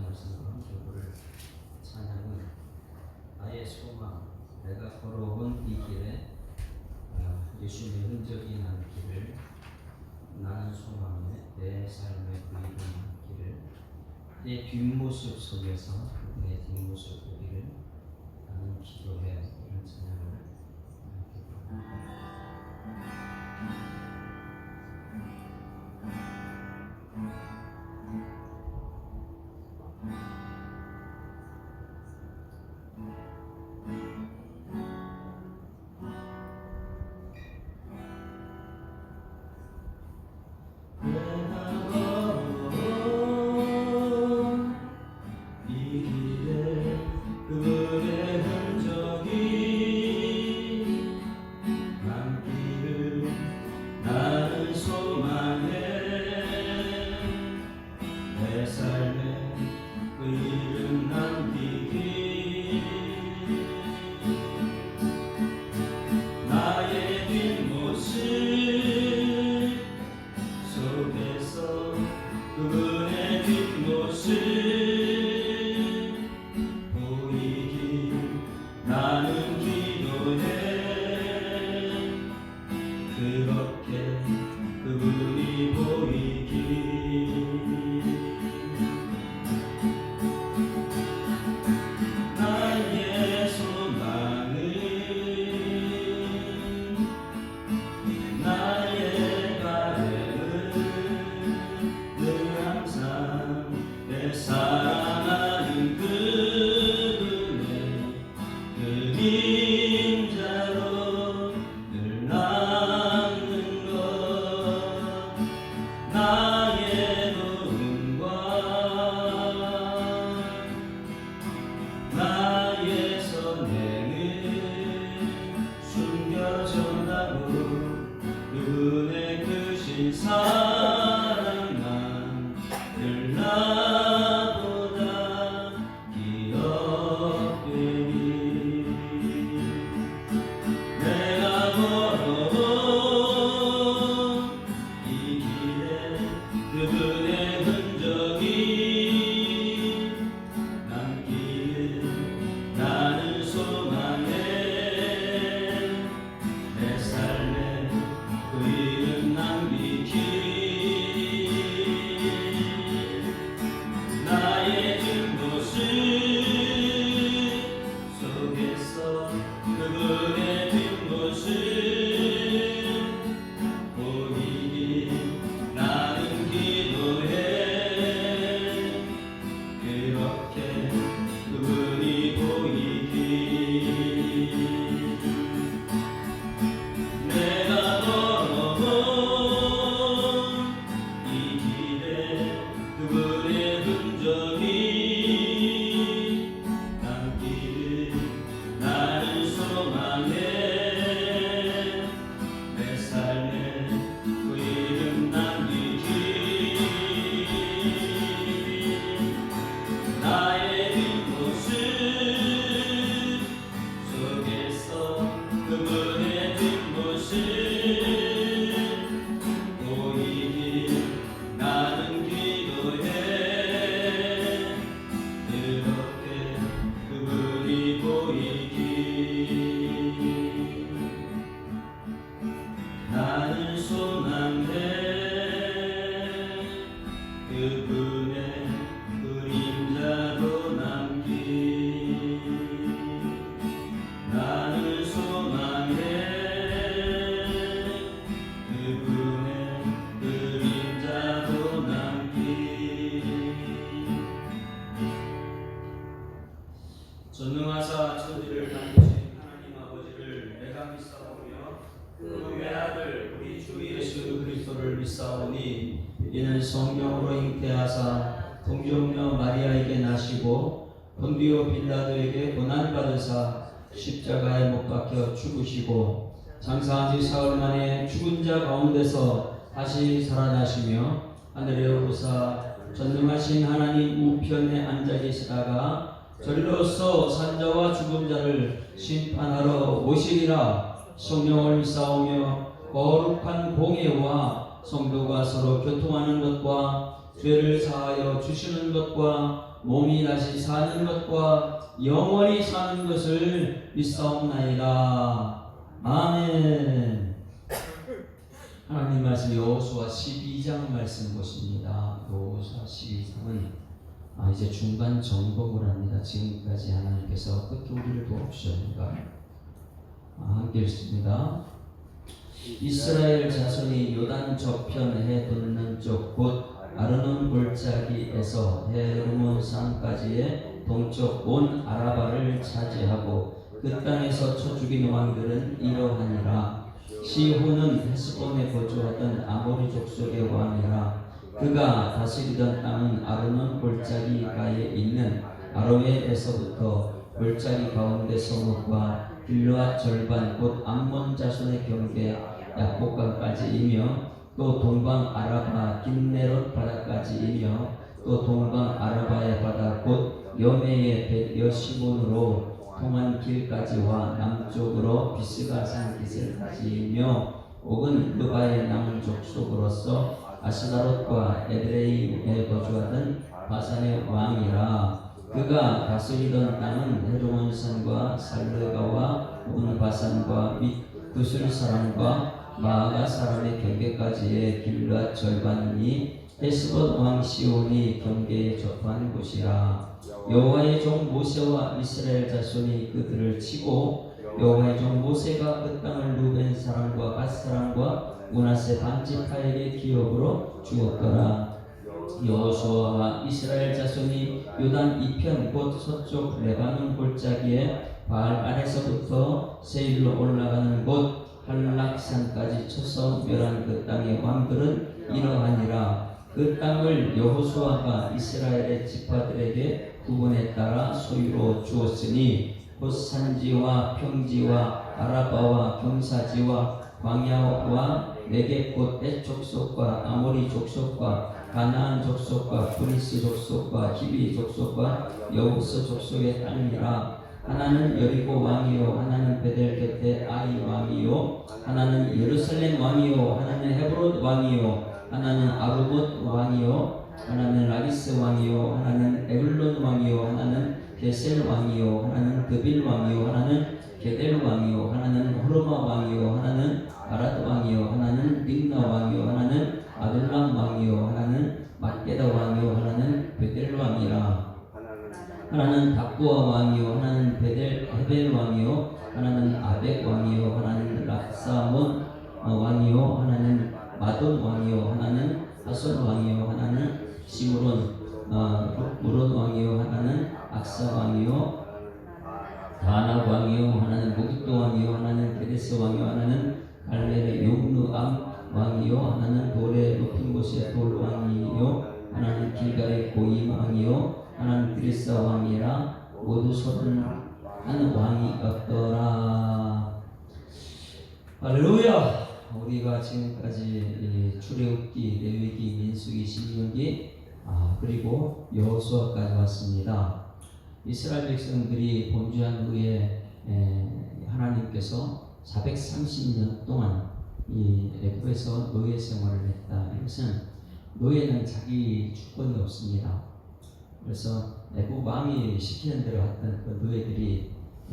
말씀으로 교구를 찬양은 나의 소망, 내가 걸어온 이 길에 예수님의 흔적이 난 길을, 나는 소망에 내 삶의 부이는 길을, 내 뒷모습 속에서 내 뒷모습 보기를 나는 기도해. 이런 찬양을 기도합니다. 전능하사 천지를 만드신 하나님 아버지를 내가 믿사오며 그 외아들 우리 주 예수 그리스도를 믿사오니 이는 성령으로 잉태하사 동정녀 마리아에게 나시고 본디오 빌라도에게 고난받으사 십자가에 못 박혀 죽으시고 장사한 지 사흘 만에 죽은 자 가운데서 다시 살아나시며 하늘에 오르사 전능하신 하나님 우편에 앉아 계시다가 저리로서 산자와 죽은 자를 심판하러 오시리라. 성령을 믿사오며 거룩한 공예와 성도가 서로 교통하는 것과 죄를 사하여 주시는 것과 몸이 다시 사는 것과 영원히 사는 것을 믿사옵나이다. 아멘. 하나님 말씀 여호수아 12장 말씀 보십니다. 여호수아 12장은 이제 중간 점검을 합니다. 지금까지 하나님께서 어떻게 우리를 도와주셨는가. 함께 읽습니다. 이스라엘 자손이 요단 저편 해 돋는 쪽 곧 아르논 골짜기에서 헤르몬 산까지의 동쪽 온 아라바를 차지하고 그 땅에서 쳐 죽인 왕들은 이러하니라. 시혼은 헤스본에 거주하던 아모리 족속의 왕이라. 그가 다스리던 땅은 아르논 골짜기가에 있는 아로엘에서부터 골짜기 가운데 성읍과 길르앗 절반 곧 암몬 자손의 경계 약복강까지이며 또 동방 아라바 긴네롯 바다까지이며 또 동방 아라바의 바다 곧 여메의 벳 여시몬으로 통한 길까지와 남쪽으로 비스가산 기슬까지이며 옥은 르바의 남은 족속으로서 아스다롯과 에드레이에 거주하던 바산의 왕이라. 그가 다스리던 땅은 헤르몬산과 살르가와 온 바산과 및 구슬 사람과 마아가 사람의 경계까지의 길르앗 절반이니 헤스본 왕 시온이 경계에 접한 곳이라. 여호와의 종 모세와 이스라엘 자손이 그들을 치고 여호와의 종 모세가 그 땅을 루벤 사람과 갓 사람과 므낫세 반지파에게 기업으로 주었더라. 여호수아와 이스라엘 자손이 요단 이편 곧 서쪽 레바논 골짜기에 바알 아래서부터 세일로 올라가는 곳 한락산까지 쳐서 멸한 그 땅의 왕들은 이러하니라. 그 땅을 여호수아가 이스라엘의 지파들에게 구분에 따라 소유로 주었으니 곧 산지와 평지와 아라바와 경사지와 광야와 내게 곧 엣 족속과 아모리 족속과 가나안 족속과 브리스 족속과 히비 족속과 여부스 족속의 땅이라. 하나는 여리고 왕이요 하나는 베델 곁에 아이 왕이요 하나는 예루살렘 왕이요 하나는 헤브론 왕이요 하나는 아르못 왕이요 하나는 라기스 왕이요 하나는 에글론 왕이요 하나는 게셀 왕이요 하나는 드빌 왕이요 하나는 게델 왕이요 하나는 호르마 왕이요 하나는 아라드 왕이요 하나는 림나 왕이요 하나는 아둘람 왕이요 하나는 막게다 왕이요 하나는 베델 왕이라. 하나는 다꾸아 왕이요 하나는 헤벨 왕이요 하나는 아벡 왕이요 하나는 락사몬 왕이요 하나는 마돈 왕이요 하나는 하손 왕이요 하나는 시므론 무론 왕이요 하나는 악사 왕이요 다나 왕이요 하나는 무기또 왕이요 하나는 게데스 왕이요 하나는 갈멜의 용르암 왕이요 하나는 돌의 높은 곳의 돌 왕이요 하나는 길갈의 고임 왕이요 하나는 드리사 왕이라. 모두 31 왕이었더라. 할렐루야. 우리가 지금까지 출애굽기, 레위기, 민수기, 신명기 그리고 여호수아까지 왔습니다. 이스라엘 백성들이 범죄한 후에 하나님께서 430년 동안 이 애굽에서 노예 생활을 했다. 이것은 노예는 자기 주권이 없습니다. 그래서 애굽 왕이 시키는 대로 했던 그 노예들이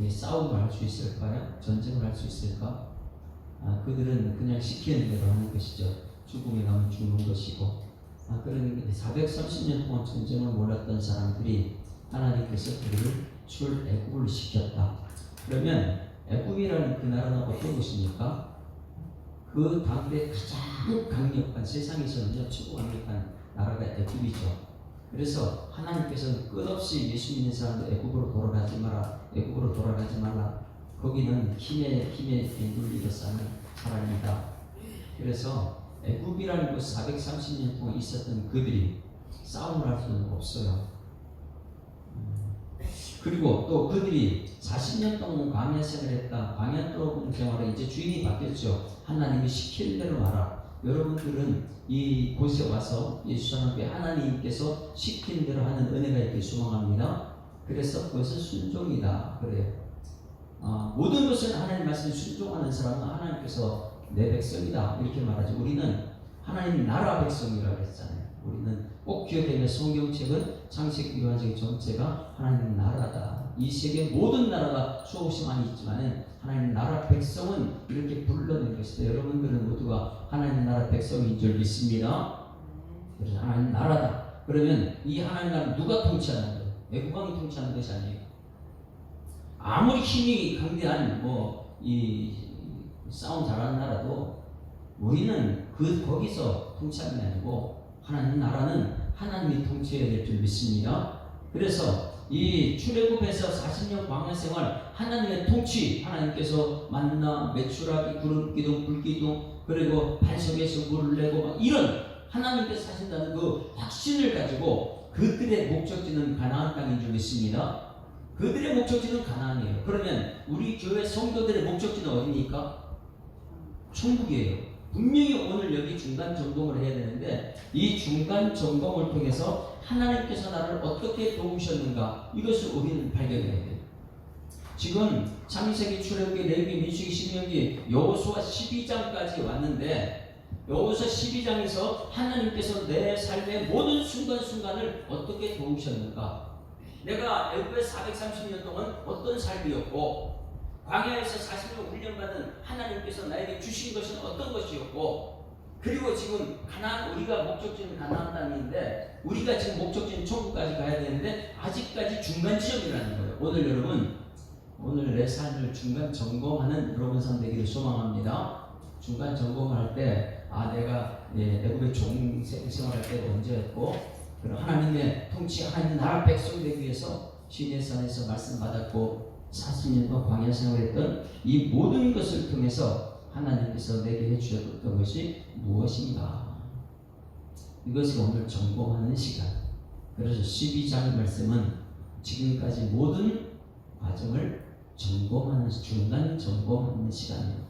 싸움을 할 수 있을까요? 전쟁을 할 수 있을까? 그들은 그냥 시키는 대로 하는 것이죠. 죽음에 가면 죽는 것이고. 그런데 430년 동안 전쟁을 몰랐던 사람들이 하나님께서 그들을 출애굽을 시켰다. 그러면 애굽이라는 그 나라는 어떤 곳입니까? 그 당대 가장 강력한, 세상에서는 최고 강력한 나라가 애굽이죠. 그래서 하나님께서는 끝없이 예수 믿는 사람들 애굽으로 돌아가지 마라, 애굽으로 돌아가지 말라. 거기는 힘에 눌리게 사는 사람이다. 그래서 애굽이라는 곳 430년 동안 있었던 그들이 싸움을 할 수는 없어요. 그리고 또 그들이 40년 동안 광야 생활했다. 광야 뚫어본 생활에 이제 주인이 바뀌었죠. 하나님이 시킬 대로 하라. 여러분들은 이 곳에 와서 예수 앞에 하나님께서 시킨 대로 하는 은혜가 있길 소망합니다. 그래서 그것은 순종이다. 그래요. 모든 것은 하나님 말씀에 순종하는 사람은 하나님께서 내 백성이다. 이렇게 말하죠. 우리는 하나님 나라 백성이라고 했잖아요. 우리는 꼭 기억해야 될 성경책은 창세기 요한적인 전체가 하나님 나라다. 이 세계 모든 나라가 수없이 많이 있지만은 하나님 나라 백성은 이렇게 불러낸 것이다. 여러분들은 모두가 하나님 나라 백성인 줄 믿습니다. 그래서 하나님 나라다. 그러면 이 하나님 나라는 누가 통치하는 거예요? 애국왕이 통치하는 것이 아니에요. 아무리 힘이 강대한 이 싸움 잘하는 나라도 우리는 거기서 통치하는 게 아니고 하나님 나라는 하나님이 통치해야 될 줄 믿습니다. 그래서 이 출애굽에서 40년 광야 생활 하나님의 통치, 하나님께서 만나, 메추라기, 구름 기둥, 불 기둥, 그리고 반석에서 물을 내고 막 이런 하나님께서 하신다는 그 확신을 가지고 그들의 목적지는 가나안 땅인 줄 믿습니다. 그들의 목적지는 가나안이에요. 그러면 우리 교회 성도들의 목적지는 어디입니까? 천국이에요. 분명히 오늘 여기 중간 점검을 해야 되는데 이 중간 점검을 통해서 하나님께서 나를 어떻게 도우셨는가 이것을 우리는 발견해야 돼요. 지금 창세기, 출애굽기, 레위기, 민수기, 신명기, 여호수아 12장까지 왔는데 여호수아 12장에서 하나님께서 내 삶의 모든 순간순간을 어떻게 도우셨는가? 내가 애굽에 430년 동안 어떤 삶이었고 광야에서 40년 훈련받은 하나님께서 나에게 주신 것은 어떤 것이었고 그리고 지금 가나안 우리가 목적지는 가나안 땅인데 우리가 지금 목적지는 천국까지 가야 되는데 아직까지 중간 지점이라는 거예요. 오늘 여러분 오늘 내 삶을 중간 점검하는 여러분 되기를 소망합니다. 중간 점검할 때 내가 애굽의 종 생활할 때가 언제였고 그럼 하나님의 통치 하나님 나라 백성 되기 위해서 시내산에서 말씀 받았고 40년간 광야 생활했던 이 모든 것을 통해서 하나님께서 내게 해주셨던 것이 무엇인가? 이것을 오늘 점검하는 시간. 그래서 12장 말씀은 지금까지 모든 과정을 점검하는 중간 점검하는 시간이에요.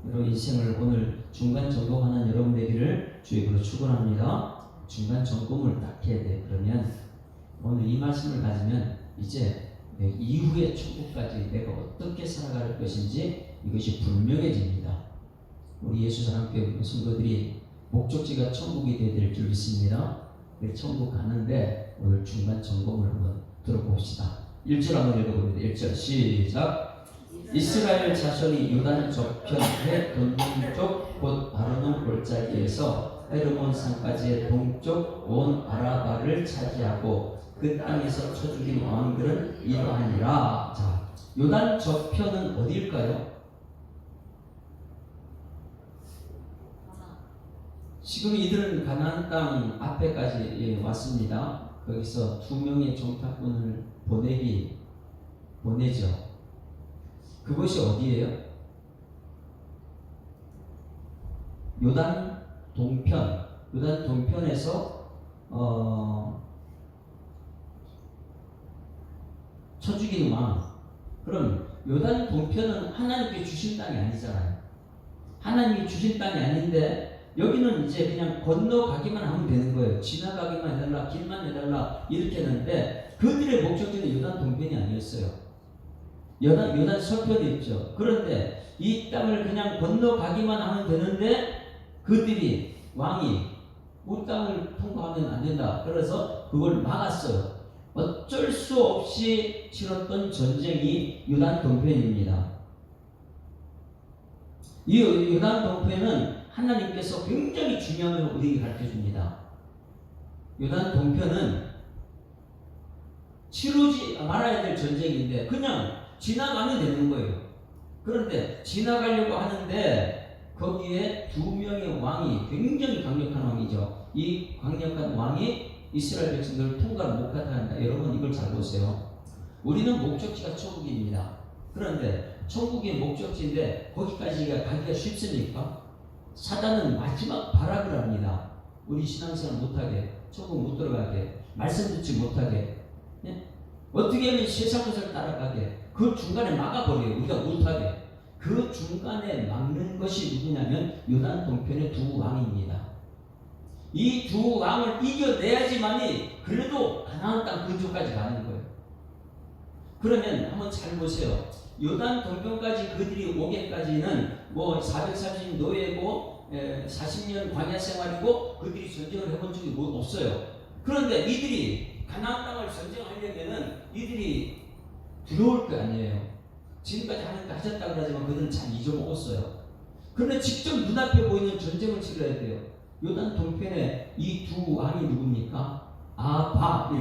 여러분 인생을 오늘 중간 점검하는 여러분 되기를 주의 이름으로 축원합니다. 중간 점검을 딱 해야 돼. 그러면 오늘 이 말씀을 가지면 이제 이후의 천국까지 내가 어떻게 살아갈 것인지 이것이 분명해집니다. 우리 예수사랑교회 성도들이 목적지가 천국이 되어야 될 줄 믿습니다. 천국 가는데 오늘 중간 점검을 한번 들어봅시다. 1절 한번 읽어봅니다. 1절 시작. 이스라엘 자손이 요단 저편의 동쪽 곧 아르논 골짜기에서 헤르몬 산까지의 동쪽 온 아라바를 차지하고 그 땅에서 쳐 죽인 왕들은 이러하니라. 자, 요단 저편은 어디일까요? 지금 이들은 가나안 땅 앞에까지 왔습니다. 거기서 2명의 정탐꾼을 보내죠. 그것이 어디예요? 요단 동편. 요단 동편에서 쳐 죽이는 왕. 그럼 요단 동편은 하나님께 주신 땅이 아니잖아요. 하나님이 주신 땅이 아닌데 여기는 이제 그냥 건너가기만 하면 되는 거예요. 지나가기만 해달라, 길만 해달라 이렇게 했는데 그들의 목적지는 요단 동편이 아니었어요. 요단 서편이었죠. 그런데 이 땅을 그냥 건너가기만 하면 되는데 그들이 왕이 우리 땅을 통과하면 안 된다. 그래서 그걸 막았어요. 어쩔 수 없이 치렀던 전쟁이 요단 동편입니다. 이 요단 동편은 하나님께서 굉장히 중요한 걸 우리에게 가르쳐줍니다. 요단 동편은 치르지 말아야 될 전쟁인데 그냥 지나가면 되는 거예요. 그런데 지나가려고 하는데 거기에 2명의 왕이 굉장히 강력한 왕이죠. 이 강력한 왕이 이스라엘 백성들을 통과를 못하게 한다. 여러분 이걸 잘 보세요. 우리는 목적지가 천국입니다. 그런데 천국의 목적지인데 거기까지가 가기가 쉽습니까? 사단은 마지막 발악을 합니다. 우리 신앙생활 못하게, 천국 못 들어가게, 말씀 듣지 못하게, 어떻게 하면 세상 것을 따라가게, 그 중간에 막아버려요. 우리가 못하게. 그 중간에 막는 것이 누구냐면 요단 동편의 2 왕입니다. 이 2 왕을 이겨내야지만이 그래도 가나안 땅 근처까지 가는 거예요. 그러면 한번 잘 보세요. 요단 동편까지 그들이 오게까지는 뭐 430 노예고 40년 광야 생활이고 그들이 전쟁을 해본 적이 뭐 없어요. 그런데 이들이 가나안 땅을 전쟁하려면은 이들이 두려울 거 아니에요. 지금까지 하나님께 하셨다고 하지만 그들은 잘 잊어먹었어요. 그런데 직접 눈앞에 보이는 전쟁을 치러야 돼요. 요단 동편에 이 두 왕이 누굽니까? 아바.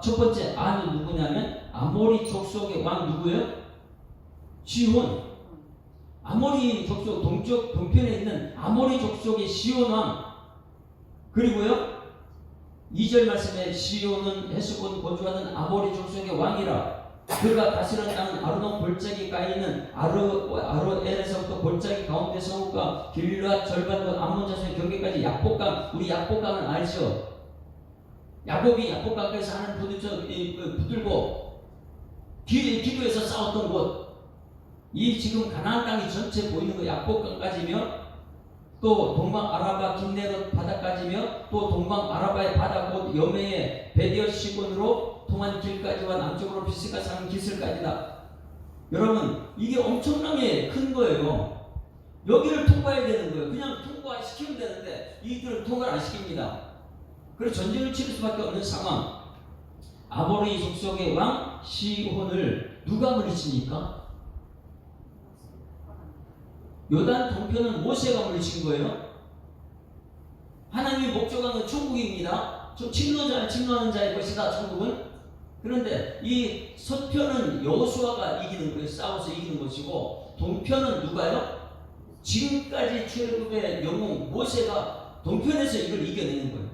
첫 번째 아는 누구냐면 아모리 족속의 왕 누구예요? 시온. 아모리 족속 동쪽 동편에 있는 아모리 족속의 시온 왕. 그리고요 2절 말씀에 시온은 헤스본 거주하는 아모리 족속의 왕이라. 그가 다스리는 땅은 아르논 골짜기 가있는 아로엘에서부터 골짜기 가운데 성읍과 길르앗 절반도 암몬 자손의 경계까지 약복강. 우리 약복강은 알죠? 야곱이 약복강에서 하는 붙들고 기도해서 싸웠던 곳. 이 지금 가나안 땅이 전체 보이는 거 약복강까지며 또 동방 아라바 긴네롯 바다까지며 또 동방 아라바의 바다 곧 여메의 베디어 시곤으로 통한 길까지와 남쪽으로 비스가 사는 기슬까지다. 여러분 이게 엄청나게 큰 거예요. 여기를 통과해야 되는 거예요. 그냥 통과시키면 되는데 이들은 통과를 안 시킵니다. 그래서 전쟁을 치를 수밖에 없는 상황. 아모리 족속의 왕 시혼을 누가 물리칩니까? 요단 동편은 모세가 물리친 거예요. 하나님의 목적은 천국입니다. 좀 침노하는 자의 것이다 천국은. 그런데 이 서편은 여호수아가 이기는 거예요. 싸워서 이기는 것이고 동편은 누가요? 지금까지 출애굽의 영웅 모세가 동편에서 이걸 이겨내는 거예요.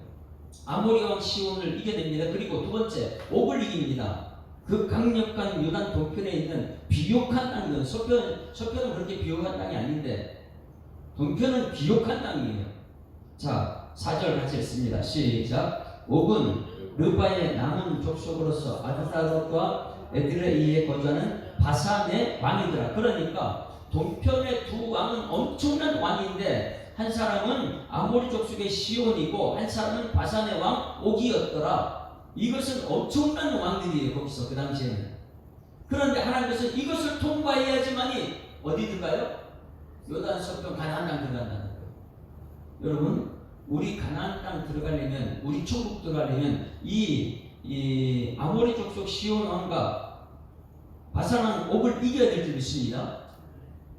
아모리 왕 시온을 이겨냅니다. 그리고 두 번째 옥을 이깁니다. 그 강력한 요단 동편에 있는 비옥한 땅은 서편은 그렇게 비옥한 땅이 아닌데 동편은 비옥한 땅이에요. 자 4절 같이 읽습니다. 시작. 옥은 르바의 남은 족속으로서 아드사롯과 에드레이에 거주하는 바산의 왕이더라. 그러니까 동편의 두 왕은 엄청난 왕인데 한 사람은 아모리 족속의 시온이고 한 사람은 바산의 왕 옥이었더라. 이것은 엄청난 왕들이에요. 거기서 그 당시에는. 그런데 하나님께서 이것을 통과해야지만이 어디 들어가요? 요단 서편 가나안 땅 들어간다는 거예요. 여러분 우리 가나안 땅 들어가려면 우리 천국 들어가려면 이 아모리 족속 시온 왕과 바산 왕 옥을 이겨야 될 줄 믿습니다.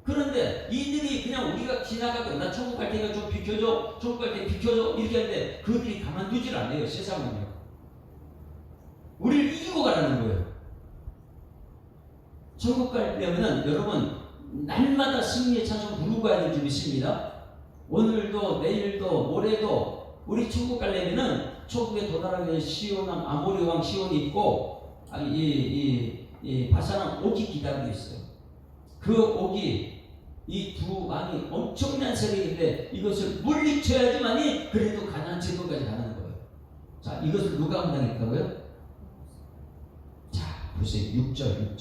그런데 이들이 그냥 우리가 지나가고 나 천국 갈 테니까 좀 비켜줘, 천국 갈 테니까 비켜줘 이렇게 하는데 그들이 가만두질 않아요. 세상은요. 우리를 이기고 가라는 거예요. 천국 가려면 여러분 날마다 승리의 찬송 부르고 가야 될 줄 믿습니다. 오늘도 내일도 모레도 우리 천국 가려면은 천국에 도달하기 위해 시온왕 아모리 왕 시온이 있고 이 바산왕 옥이 기다리고 있어요. 그 옥이 이 두 왕이 엄청난 세력인데 이것을 물리쳐야지만이 그래도 가나안 제도까지 가는 거예요. 자 이것을 누가 감당했다고요? 자 보세요. 6절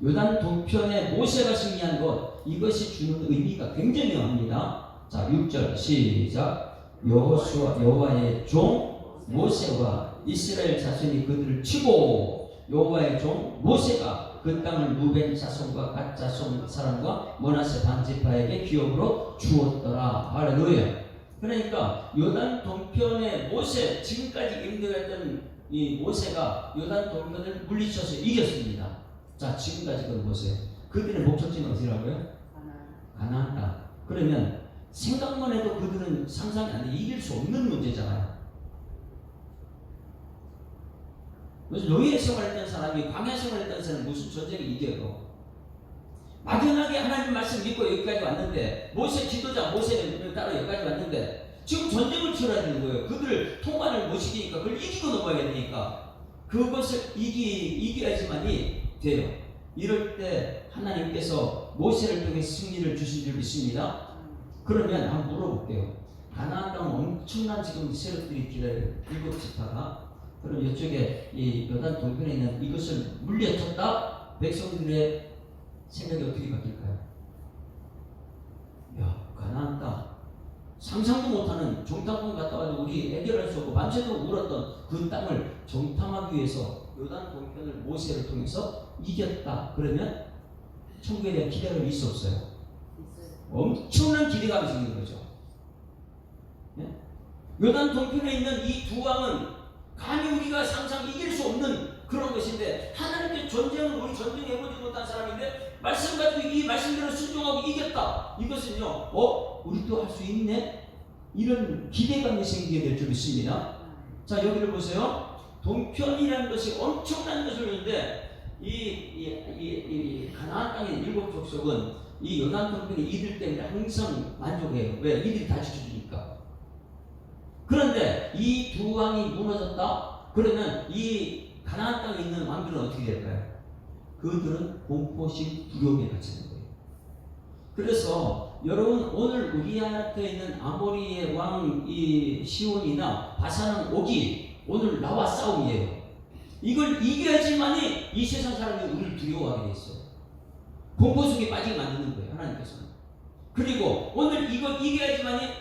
요단 동편에 모세가 승리한 것 이것이 주는 의미가 굉장히 묘합니다. 자 6절 시작. 여호와의 종 모세와 이스라엘 자손이 그들을 치고 여호와의 종 모세가 그 땅을 루벤 자손과 갓 자손 사람과 므낫세 반지파에게 기업으로 주었더라. 할렐루야. 그러니까 요단 동편의 모세 지금까지 인도했던 이 모세가 요단 동편을 물리쳐서 이겼습니다. 자 지금까지 그걸 보세요. 그들의 목적지는 어디라고요? 가나안 땅. 그러면 생각만 해도 그들은 상상이 안 돼. 이길 수 없는 문제잖아요. 그래서 노예 생활했던 사람이 광야 생활했던 사람이 무슨 전쟁을 이겨요? 막연하게 하나님 말씀 믿고 여기까지 왔는데 모세 지도자 모세를 따라 여기까지 왔는데 지금 전쟁을 치러야 되는 거예요. 그들 통관을 못 시키니까 그걸 이기고 넘어야 되니까 그것을 이겨야지만이 돼요. 이럴 때 하나님께서 모세를 통해 승리를 주신 줄 믿습니다. 그러면 한번 물어볼게요. 가나안 땅은 엄청난 지금 세력들이 기다려요. 7지파가. 그럼 이쪽에 이 요단 동편에 있는 이것을 물려쳤다. 백성들의 생각이 어떻게 바뀔까요? 야 가나안 땅 상상도 못하는 종탄군 갔다 와가지고 우리 해결할 수 없고 밤새도록 울었던 그 땅을 정탐하기 위해서 요단 동편을 모세를 통해서 이겼다. 그러면 천국에 대한 기대감이 있어 없어요? 엄청난 기대감이 생기는 거죠. 예? 요단 동편에 있는 이 두 왕은 감히 우리가 상상 이길 수 없는 그런 것인데, 하나님께 전쟁을 우리 전쟁해보지 못한 사람인데 말씀 가지고 이 말씀대로 순종하고 이겼다. 이것은요, 우리도 할 수 있네? 이런 기대감이 생기게 될 줄 믿습니다. 자, 여기를 보세요. 동편이라는 것이 엄청난 것을 보는데, 이 가나안 땅의 일곱 족속은 이 요단 동편이 이들 때문에 항상 만족해요. 왜? 이들이 다 지켜주니까. 그런데 이 두 왕이 무너졌다? 그러면 이 가나안 땅에 있는 왕들은 어떻게 될까요? 그들은 공포심, 두려움에 갇히는 거예요. 그래서 여러분, 오늘 우리한테 있는 아모리의 왕 이 시온이나 바산왕 옥이 오늘 나와 싸움이에요. 이걸 이겨야지만이 이 세상 사람이 우리를 두려워하게 돼 있어요. 공포 속에 빠지게 만드는 거예요, 하나님께서는. 그리고 오늘 이걸 이겨야지만이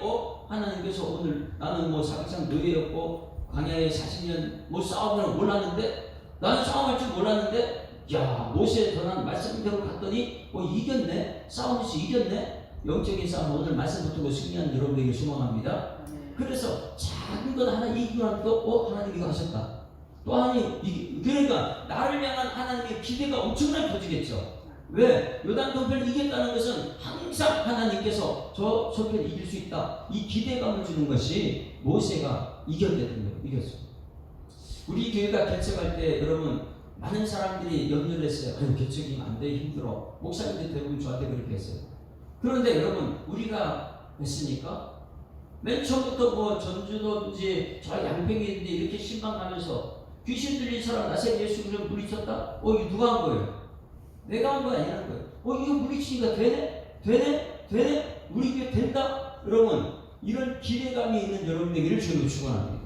하나님께서 오늘 나는 뭐 사백상 노예였고 광야에 40년 뭐 싸움을 몰랐는데, 나는 싸움할 줄 몰랐는데, 야, 모세 전한 말씀대로 갔더니 이겼네, 싸움에서 이겼네. 영적인 싸움, 오늘 말씀 붙들고 승리한 여러분에게 소망합니다. 그래서 작은 것 하나 이기고 나면 또 하나님 이거 하셨다. 또 하나님 그러니까 나를 향한 하나님의 기대가 엄청나게 커지겠죠. 왜? 요단 동편을 이겼다는 것은 항상 하나님께서 저 소편을 이길 수 있다, 이 기대감을 주는 것이 모세가 이겼다는 거예요. 이겼어요. 우리 교회가 개척할 때 여러분 많은 사람들이 염려를 했어요. 아유, 개척이면 안 돼, 힘들어. 목사님들 대부분 저한테 그렇게 했어요. 그런데 여러분, 우리가 했으니까 맨 처음부터 뭐 전주도인지 저 양평인데 이렇게 신방하면서 귀신 들린 사람 나세 예수 그리스도를 물리쳤다? 이거 누가 한 거예요? 내가 한 거 아니라는 거예요. 이거 물리치니까 되네? 우리 교회 된다? 여러분, 이런 기대감이 있는 여러분에게를 주님으로 축원합니다.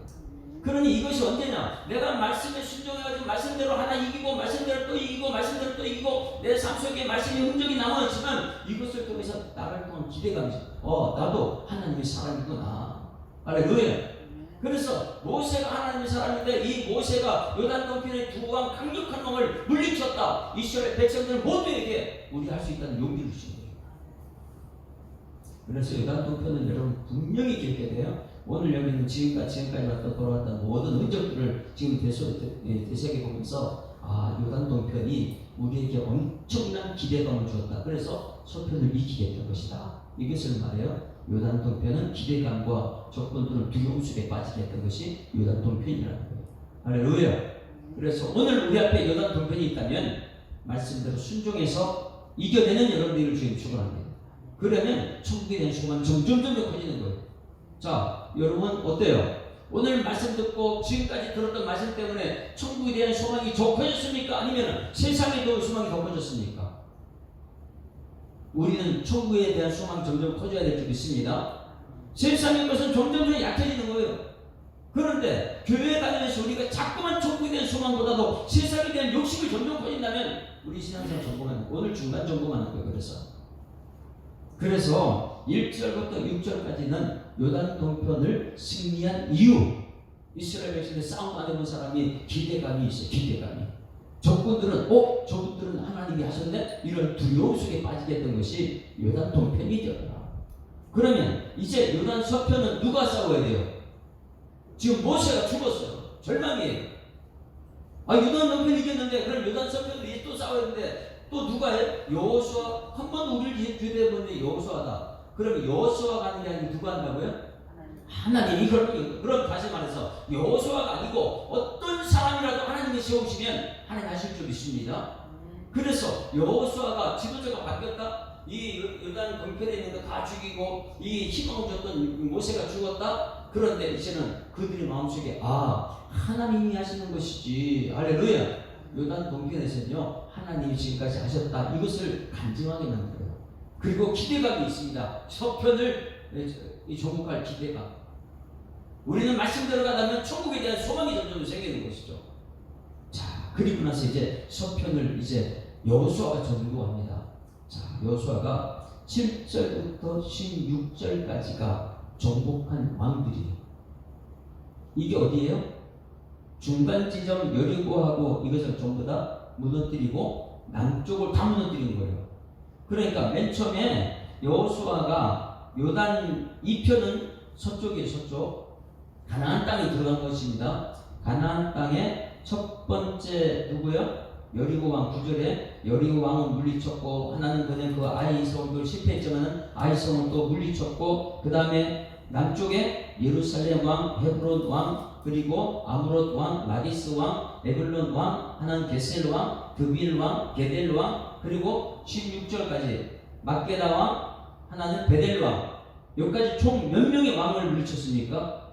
그러니 이것이 언제냐? 내가 말씀에 순종해가지고 말씀대로 하나 이기고 말씀대로 또 이기고 말씀대로 또 이기고 내 삶 속에 말씀의 흔적이 남아있지만 이것을 통해서 나를 통한 기대감이 있어. 나도 하나님의 사람이구나. 할렐루야. 그래서 모세가 하나님의 사람인데 이 모세가 요단 동편의 두 왕 강력한 왕을 물리쳤다. 이스라엘 백성들 모두에게 우리 할 수 있다는 용기를 주신 거예요. 그래서 요단 동편은 여러분 분명히 기억해야 돼요. 오늘 여기는 지금까지 왔다 돌아왔던 모든 흔적들을 지금 되새겨 보면서 요단 동편이 우리에게 엄청난 기대감을 주었다. 그래서 서편을 이기게 된 것이다. 이것을 말해요. 요단 동편은 기대감과 적군들은 두려움 속에 빠지게 했던 것이 요단 동편이라는 거예요. 할렐루야. 그래서 오늘 우리 앞에 요단 동편이 있다면 말씀대로 순종해서 이겨내는 여러분들을 주님 축원합니다. 그러면 천국에 대한 소망은 점점 커지는 거예요. 자, 여러분 어때요? 오늘 말씀 듣고 지금까지 들었던 말씀 때문에 천국에 대한 소망이 더 커졌습니까? 아니면 세상에 대한 소망이 더 커졌습니까? 우리는 천국에 대한 소망이 점점 커져야 될 줄 믿습니다. 세상의 것은 점점 약해지는 거예요. 그런데 교회에 다니면서 우리가 자꾸만 천국에 대한 소망보다도 세상에 대한 욕심이 점점 커진다면 우리 신앙생활 전공하는, 오늘 중간 전공하는 거예요. 그래서 1절부터 6절까지는 요단 동편을 승리한 이유, 이스라엘 백성들 싸움 안 해본 사람이 기대감이 있어요. 기대감이. 적군들은 저분들은 하나님이 하셨네? 이런 두려움 속에 빠지게 했던 것이 요단 동편이 되더라. 그러면 이제 요단 서편은 누가 싸워야 돼요? 지금 모세가 죽었어요. 절망이에요. 요단 동편이 이겼는데 그럼 요단 서편도 이제 또 싸워야 되는데 또 누가 해? 여호수아. 한 번 우리를 교대해보는데 여호수아다. 그럼 여호수아가 하는 게 아니고 누가 한다고요? 하나님이. 그럼 다시 말해서 여호수아가 아니고 어떤 사람이라도 하나님이 세우시면 하나님 하실 줄 믿습니다. 그래서 여호수아가 지도자가 바뀌었다. 이 요단 동편에 있는 거 다 죽이고 이 희망을 줬던 모세가 죽었다. 그런데 이제는 그들의 마음속에 하나님이 하시는 것이지. 할렐루야. 요단 동편에서는요 하나님이 지금까지 하셨다. 이것을 간증하게 만들어요. 그리고 기대감이 있습니다. 서편을 정복할 기대감. 우리는 말씀대로 가다면 천국에 대한 소망이 점점 생기는 것이죠. 자, 그리고 나서 이제 서편을 이제 여호수아가 전도합니다. 자, 이게 어디예요? 중간 지점 여리고하고 이것을 전부 다 무너뜨리고 남쪽을 다 무너뜨린 거예요. 그러니까 맨 처음에 여호수아가 요단 2편은 서쪽이에요. 서쪽 가나안 땅에 들어간 것입니다. 가나안 땅에 첫 번째 누구요? 여리고 왕 9절에 여리고 왕은 물리쳤고 하나는 그는 그 아이성을 실패했지만은 아이성을 또 물리쳤고 그 다음에 남쪽에 예루살렘 왕, 헤브론 왕, 그리고 아무롯 왕, 라기스 왕, 에글론 왕, 하나는 게셀 왕, 드빌 왕, 게델 왕, 그리고 16절까지 막게다 왕, 하나는 베델 왕. 여기까지 총 몇 명의 왕을 물리쳤습니까?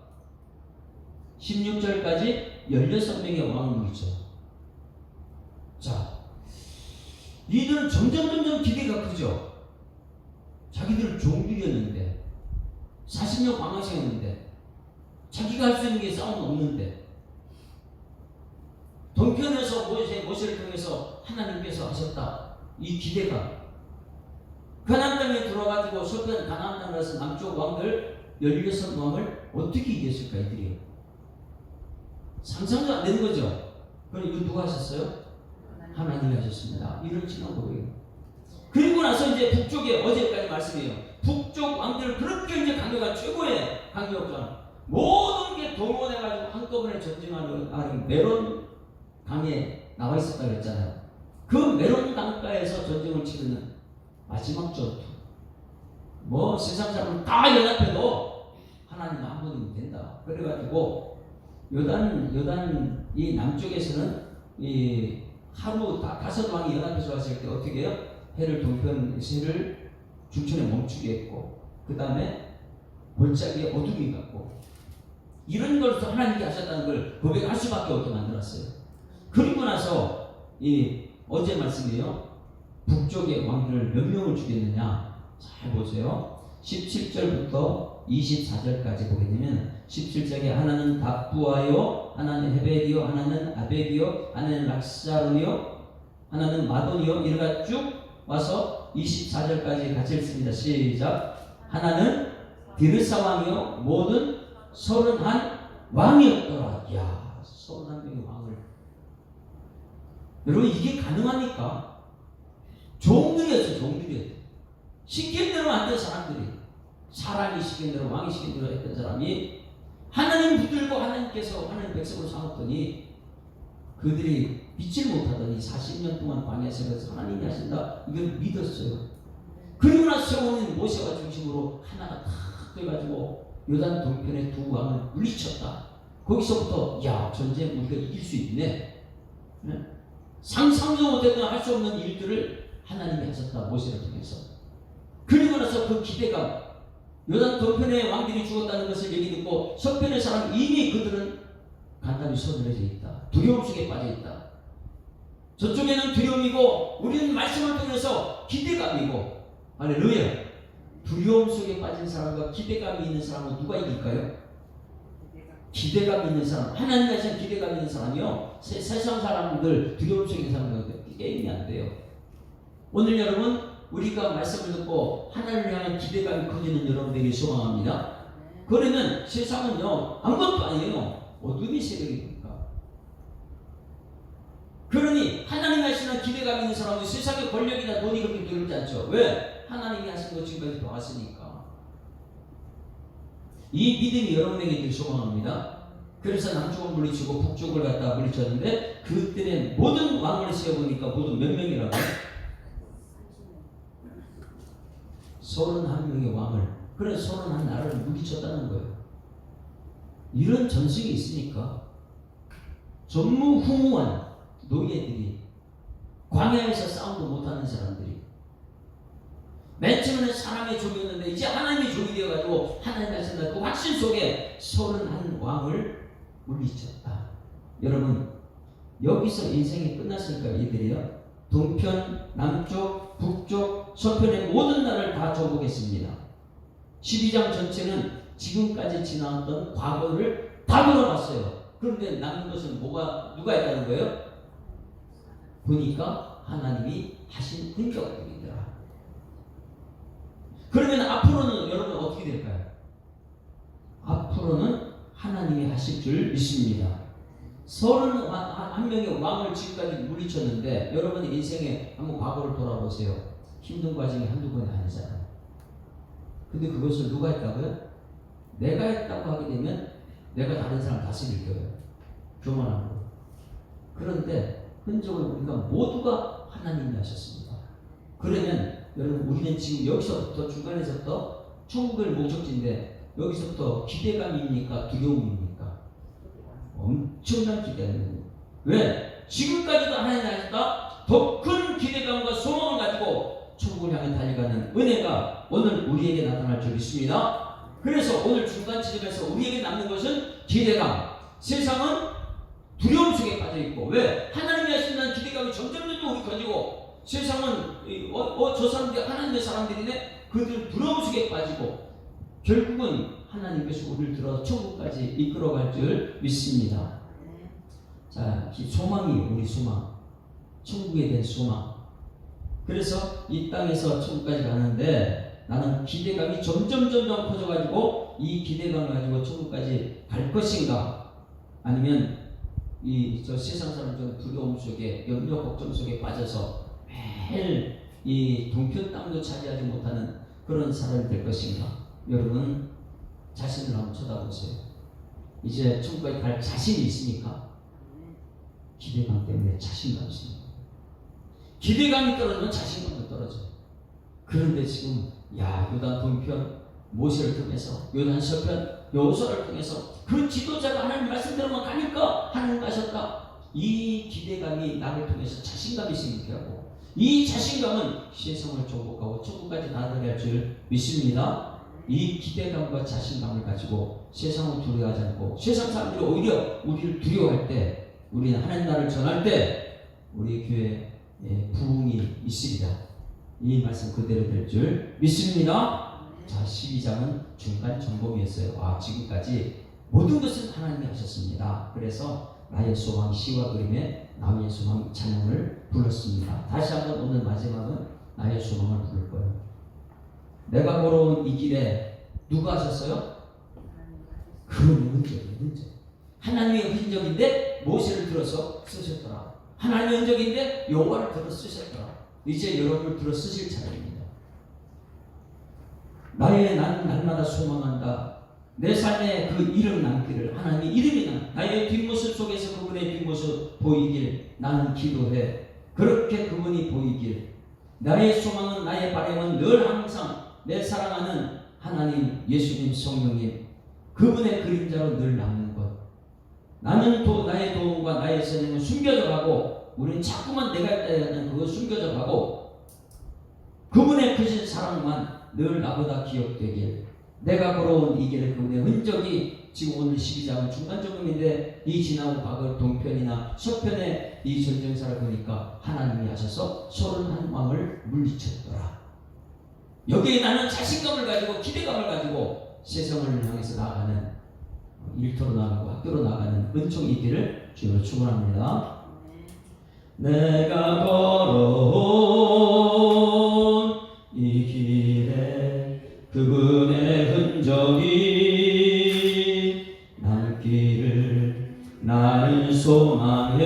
16절까지 16명의 왕을 물리쳐. 자, 이들은 점점 기대가 크죠. 자기들은 종들이었는데 40년 광활생했는데 자기가 할 수 있는 게 싸움은 없는데 동편에서 모세를 통해서 하나님께서 하셨다. 이 기대가 가나안 땅에 들어가지고 서편 가나안 땅에서 남쪽 왕들 16왕을 어떻게 이겼을까 이들이 상상도 안 되는 거죠. 그럼 이거 누가 하셨어요? 하나님이 하셨습니다. 이런 지난 거예요. 그리고 나서 이제 북쪽에 어제까지 말씀이에요. 북쪽 왕들을 그렇게 이제 강력한 최고의 강력전 모든 게 동원해가지고 한꺼번에 전쟁하는 메론 강에 나와 있었다고 했잖아요. 그 메론 강가에서 전쟁을 치르는 마지막 전투. 뭐 세상 사람은 다 연합해도 하나님은 한 분이면 된다. 그래가지고 요단 이 남쪽에서는 이 하루 다섯 왕이 연합해서 왔을 때 어떻게 해요? 해를 동편 해를 중천에 멈추게 했고 그 다음에 골짜기에 어둠이 갔고 이런 것을 하나님께 하셨다는 걸 고백할 수밖에 없게 만들었어요. 그리고 나서 이 어제 말씀이에요. 북쪽의 왕들을 몇 명을 죽였느냐 잘 보세요. 17절부터 24절까지 보게 되면 17절에 하나는 답부아요, 하나는 헤베리요, 하나는 아베기요, 하나는 락사론이요, 하나는 마돈이요. 이래가 쭉 와서 24절까지 같이 읽습니다. 시작. 하나는 디르사 왕이요 모든 31 왕이었더라. 이야 31명의 왕을 여러분 이게 가능합니까? 종들이었어요. 종들이었어요. 시킨 대로 안 된 사람들이 사람이 시킨 대로 왕이 시킨 대로 했던 사람이 하나님 붙들고 하나님께서 하나님 백성으로 삼았더니 그들이 믿질 못하더니 40년 동안 광야 생활에서 하나님이 하신다 이걸 믿었어요. 그리고 나서 세우는 모세와 중심으로 하나가 탁 돼가지고 요단 동편의 두 왕을 물리쳤다. 거기서부터 야 전쟁 우리가 이길 수 있네. 상상도 못했던 할 수 없는 일들을 하나님이 하셨다. 모세를 통해서. 그리고 나서 그 기대감 요단 동편의 왕들이 죽었다는 것을 얘기 듣고 서편의 사람 이미 그들은 간단히 서늘해져 있다. 두려움 속에 빠져 있다. 저쪽에는 두려움이고 우리는 말씀을 통해서 기대감이고 할렐루야. 두려움 속에 빠진 사람과 기대감이 있는 사람은 누가 이길까요? 기대감 있는 사람, 하나님에 대한 기대감 있는 사람이요. 세상 사람들 두려움 속에 있는 사람들 게임이 안 돼요. 오늘 여러분 우리가 말씀을 듣고 하나님을 향한 기대감이 커지는 여러분들에게 소망합니다. 그러면 세상은요 아무것도 아니에요. 어둠이 세력이니까. 그러니 하나님이 하시는 기대감 있는 사람은 세상의 권력이나 돈이 그렇게 두렵지 않죠. 왜? 하나님이 하신 것 지금까지 봐왔으니까. 이 믿음이 여러분에게 소망합니다. 그래서 남쪽을 물리치고 북쪽을 갖다 물리쳤는데 그때는 모든 왕을 세어보니까 모두 몇 명이라고요? 31명의 왕을 그래서 31 나라를 물리쳤다는 거예요. 이런 전승이 있으니까 전무후무한 노예들이 광야에서 싸움도 못하는 사람들이 맨 처음에는 사람의 종이었는데 이제 하나님의 종이 되어가지고 하나님의 하신다 그 확신 속에 31 왕을 물리쳤다. 여러분 여기서 인생이 끝났을까 이들이요? 동편, 남쪽, 북쪽, 서편의 모든 나라를 다 줘보겠습니다. 12장 전체는 지금까지 지나왔던 과거를 다 돌아봤어요. 그런데 남은 것은 누가 했다는 거예요? 보니까 하나님이 하신 흔적들이더라. 그러면 앞으로는 여러분 어떻게 될까요? 앞으로는 하나님이 하실 줄 믿습니다. 31명의 왕을 지금까지 물리쳤는데 여러분 인생에 한번 과거를 돌아보세요. 힘든 과정이 한두 번이 아니잖아요. 근데 그것을 누가 했다고요? 내가 했다고 하게 되면 내가 다른 사람 다스릴 거예요. 교만한 거. 그런데 흔적을 우리가 모두가 하나님이 하셨습니다. 그러면 여러분 우리는 지금 여기서부터 중간에서부터 천국을 목적지인데 여기서부터 기대감입니까? 두려움입니까? 엄청난 기대감입니다. 왜? 지금까지도 하나님 하셨다? 더 큰 기대감과 소망을 가지고 천국을 향해 달려가는 은혜가 오늘 우리에게 나타날 줄 믿습니다. 그래서 오늘 중간 지점에서 우리에게 남는 것은 기대감. 세상은 두려움 속에 빠져있고, 왜? 하나님이 하신다는 기대감이 점점 우리 가지고, 세상은 저 사람들이 하나님의 사람들이네? 그들 두려움 속에 빠지고 결국은 하나님께서 우리를 들어 천국까지 이끌어갈 줄 믿습니다. 자, 소망이 우리 소망, 천국에 대한 소망. 그래서 이 땅에서 천국까지 가는데 나는 기대감이 점점 커져가지고 이 기대감을 가지고 천국까지 갈 것인가, 아니면 저 세상 사람들은 두려움 속에, 염려 걱정 속에 빠져서 매일 이 동편 땅도 차지하지 못하는 그런 사람이 될 것인가. 여러분 자신을 한번 쳐다보세요. 이제 천국까지 갈 자신이 있습니까? 기대감 때문에 자신감이 있습니다. 기대감이 떨어지면 자신감도 떨어져요. 그런데 지금 요단 동편 모세를 통해서, 요단 서편 여호수아를 통해서 그 지도자가 하나님 말씀대로만 가니까 하나님 가셨다. 이 기대감이 나를 통해서 자신감이 생기고, 이 자신감은 세상을 정복하고 천국까지 나아가게 할 줄 믿습니다. 이 기대감과 자신감을 가지고 세상을 두려워하지 않고, 세상 사람들이 오히려 우리를 두려워할 때, 우리는 하나님 나라를 전할 때 우리 교회에 부흥이 있으리라. 이 말씀 그대로 될 줄 믿습니다. 자, 12장은 중간 점검이었어요. 지금까지 모든 것은 하나님이 하셨습니다. 그래서 나의 소망 시와 그림에 나의 소망 찬양을 불렀습니다. 다시 한번 오늘 마지막은 나의 소망을 부를 거예요. 내가 걸어온 이 길에 누가 하셨어요? 그분의 흔적. 하나님의 흔적인데 모세를 들어서 쓰셨더라. 하나님의 흔적인데 여호와를 들어 쓰셨더라. 이제 여러분을 들어 쓰실 차례입니다. 나는 날마다 소망한다. 내 삶에 그 이름 남기를, 하나님의 이름이 나의 뒷모습 속에서 그분의 뒷모습 보이길 나는 기도해. 그렇게 그분이 보이길. 나의 소망은, 나의 바람은 늘 항상 내 사랑하는 하나님, 예수님, 성령님, 그분의 그림자로 늘 남는 것. 나는 나의 도움과 나의 선행은 숨겨져 가고, 우리는 자꾸만 내가 했다는 그거 숨겨져 가고, 그분의 크신 사랑만 늘 나보다 기억되길. 내가 걸어온 이 길의 그분의 흔적이, 지금 오늘 12장은 중간 점검인데 이 지나온 과거 동편이나 서편의 이 전쟁사를 보니까 하나님이 하셔서 31왕을 물리쳤더라. 여기에 나는 자신감을 가지고 기대감을 가지고 세상을 향해서 나아가는, 일터로 나가고 학교로 나가는 은총이 있기를 주님으로 축원합니다. 내가 걸어온 이 길에 그분의 흔적이 남기를 나는 소망해.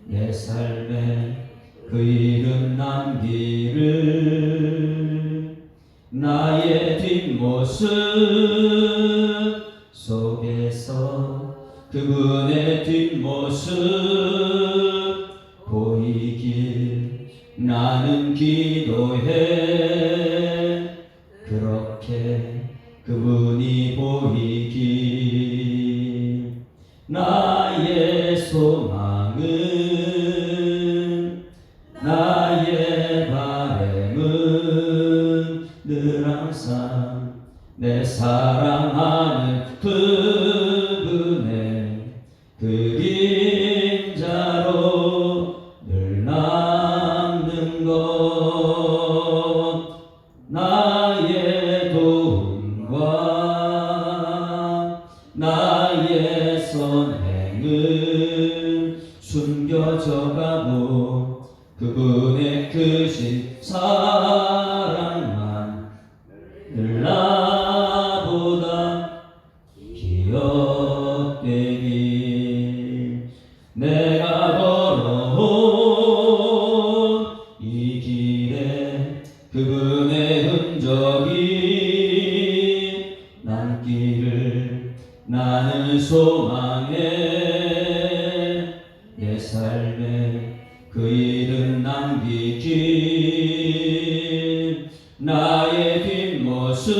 내 삶에 그 이름 남기를 나의 뒷모습 속에서 그분의 뒷모습 보이길 나는 기도해. 그렇게 그분이 보이길. 나의 소망은, 나의 바람은 늘 항상 내 사랑하는 그분의 그림자로 늘 남는 것. 나의 도움과 나의 선행은 숨겨져 가고, 그분의 크신 사랑만 늘 나보다 그분의 흔적이 남기를 나는 소망해 내 삶에 그 일은 남기길 나의 뒷모습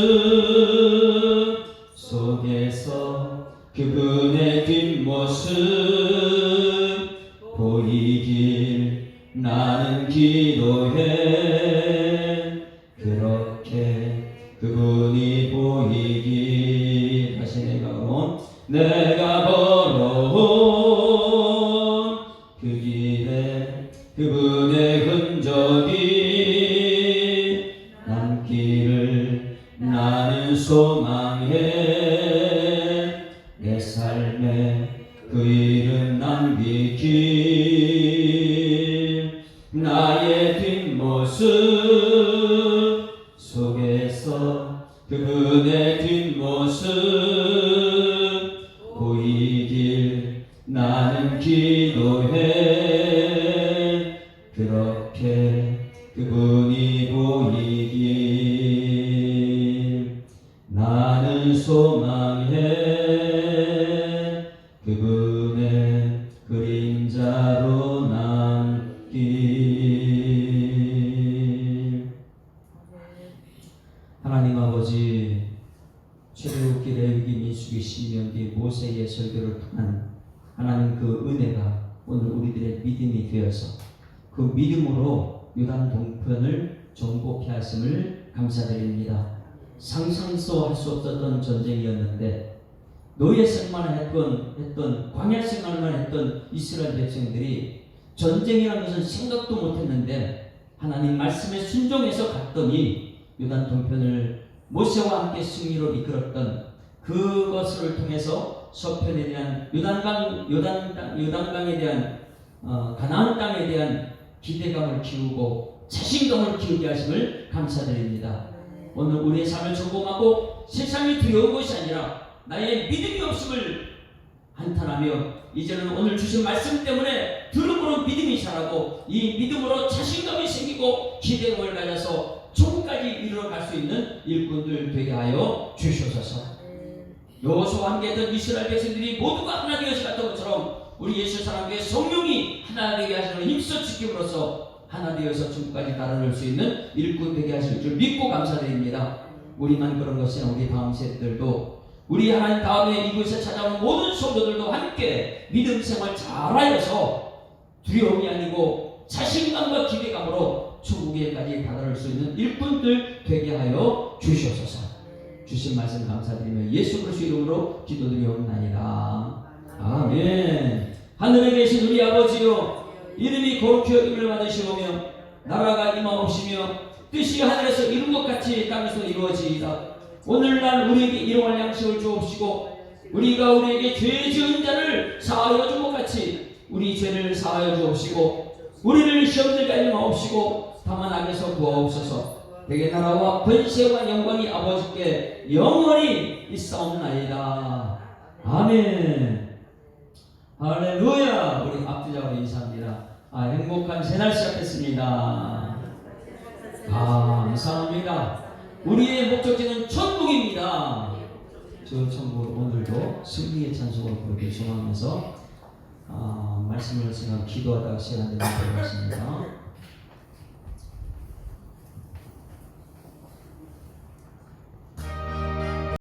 속에서 그분의 뒷모습 보이길 나는 기도해 그렇게 그분이 보이길 다시 내가 걸어온 그 길에 그분의 흔적이 남기를 나는 소망해 내 삶에 그 일은 남기길 나의 뒷모습 속에서 그분의 뒷모습 보이길 나는 기도해 그렇게 그분이 보이길 나는 소망해 그분의 그림자로 남길. 하나님 아버지, 출애굽기, 레위기, 민수기, 신명기, 모세의 설교를 통한 하나님 그 은혜가 오늘 우리들의 믿음이 되어서 그 믿음으로 요단 동편을 정복해 하심을 감사드립니다. 상상도 할 수 없었던 전쟁이었는데 노예 생활만 했던 광야 생활만 했던 이스라엘 백성들이 전쟁이라는 것은 생각도 못했는데 하나님 말씀에 순종해서 갔더니 요단 동편을 모세와 함께 승리로 이끌었던 그것을 통해서 서편에 대한 요단강에 대한 가나안 땅에 대한 기대감을 키우고 자신감을 키우게 하심을 감사드립니다. 오늘 우리의 삶을 전공하고 세상이 두려운 것이 아니라 나의 믿음이 없음을 한탄하며 이제는 오늘 주신 말씀 때문에 들음으로 믿음이 자라고 이 믿음으로 자신감이 생기고 기대감을 가져서 종까지 이르러갈 수 있는 일꾼들 되게 하여 주시옵소서. 여호수아와 함께했던 이스라엘 백성들이 모두가 하나 되어서 갔던 것처럼 우리 예수 사람의 성령이 하나 되게 하시는 힘써 지킴으로써 하나 되어서 천국까지 달아날 수 있는 일꾼 되게 하실 줄 믿고 감사드립니다. 우리만 그런 것이 아니라 우리 다음 세대들도 우리 하나님 다음에 이곳에 찾아온 모든 성도들도 함께 믿음 생활 잘하여서 두려움이 아니고 자신감과 기대감으로 천국에까지 다다를 수 있는 일꾼들 되게 하여 주시옵소서. 주신 말씀 감사드리며 예수 그리스도 이름으로 기도드리옵나이다. 아멘. 하늘에 계신 우리 아버지요, 이름이 거룩히 여김을 받으시오며 나라가 임하옵시며 뜻이 하늘에서 이룬 것 같이 땅에서 이루어지이다. 오늘날 우리에게 일용할 양식을 주옵시고 우리가 우리에게 죄 지은 자를 사하여 준 것 같이 우리 죄를 사하여 주옵시고 우리를 시험들게 하지 마옵시고 다만 악에서 구하옵소서. 대개 나라와 권세와 영광이 아버지께 영원히 있사옵나이다. 아멘. 할렐루야. 우리 앞뒤자로 인사합니다. 행복한 새날 시작했습니다. 감사합니다. 우리의 목적지는 천국입니다. 저 천국을 오늘도 승리의 찬송을 부르기 소망하면서 말씀을 생각 기도하다가 시간 되는 것 같습니다.